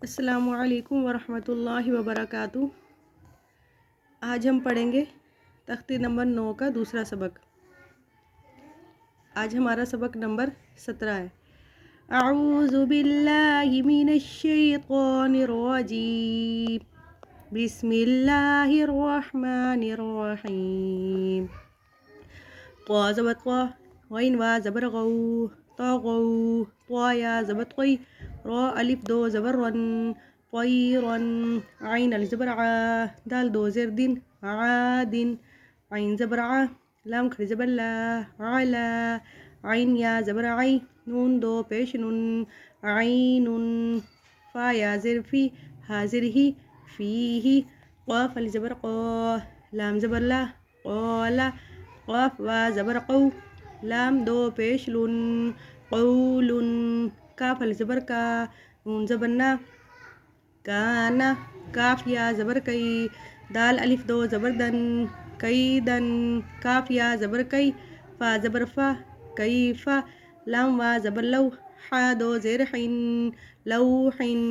अस्सलामुअलैकुम वरहमतुल्लाहि वबरकातुहू। आज हम पढ़ेंगे तख्ती नंबर 9 का दूसरा सबक। आज हमारा सबक नंबर 17 है। अऊज़ु बिल्लाहि मिनश शैतानिर रजीम। बिस्मिल्लाहिर रहमानिर रहीम। क़ा ज़बत क़ा, ग़ैन वा ज़बर ग़ौ, ता ग़ौ, त्वा या ज़बत क़ै, रा अलिफ दो ज़बर रन, क़ैरन, ऐन अलिफ ज़बर आ, दाल दो ज़ेर दिन, आदिन, ऐन ज़बर आ, लाम खड़ी ज़बर ला, आला, ऐन या ज़बर आई, नून दो पेश नुन, ऐनुन, फ़ा या ज़ेर फ़ी, हाज़िर ही, फ़ीही, क़ाफ़ अलिफ ज़बर क़ा, लाम ज़बर ला, क़ाला, क़ाफ़ वा ज़बर क़ौ, लाम दो पेश लुन, क़ौलुन, काफ़ अलिफ ज़बर का, नून ज़बर ना, काना, काफ़ या ज़बर कई, दाल अलिफ दो ज़बर दन, कैदन, काफ़ या ज़बर कई, फ़ा ज़बर फ़ा, कैफ़ा, लाम वा ज़बर लौ, हा दो ज़ेर हिन, लौहिन,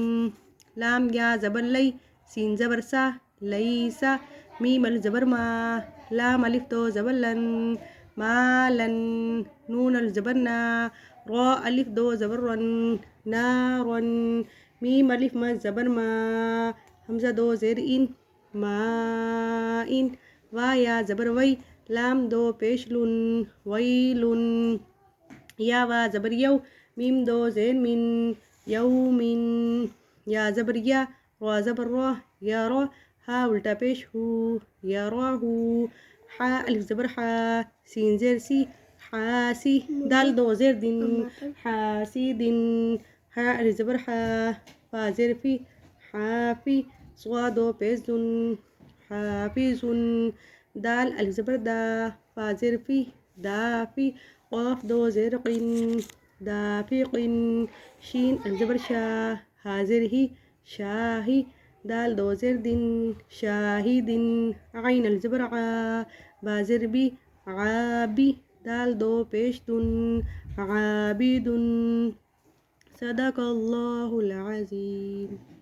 लाम या ज़बर लई, सीन ज़बर सा, लईसा, मीम अलिफ ज़बर मा, लाम अलिफ दो ज़बर लन, मालन, नून अलिफ ज़बर ना, रा अलिफ दो ज़बर रन, नारन, मीम अलिफ मद ज़बर मा, हमज़ा दो ज़ेर इन, माइन, वा या ज़बर वई, लाम दो पेश लुन, वैलुन, या वा ज़बर यौ, मीम दो ज़ेर मिन, यौमिन, या ज़बर या, रा ज़बर रा, या रा, हा उल्टा पेश हु, या राहू, हा अलिफ ज़बर हा, सीन ज़ेर सी, हासी, दाल दो ज़ेर दिन, हासी दिन, हा अलिफ ज़बर हा, फा ज़ेर फी, हाफी, स्वा दो पेश दुन, हाफिजुन, दाल अलिफ ज़बर दा, फा ज़ेर फी, दाफी, क़ाफ़ दो ज़ेर क़िन, दाफ़िक़िन, शीन अलिफ ज़बर शा, हाज़िर ही, शाही, दाल दो ज़ेर दिन, शाहिदिन, ऐन अलिफ ज़बर आ, बा ज़ेर बी, आबी, दाल दो पेश दुन, आबिदुन। सदक़ल्लाहुल अज़ीम।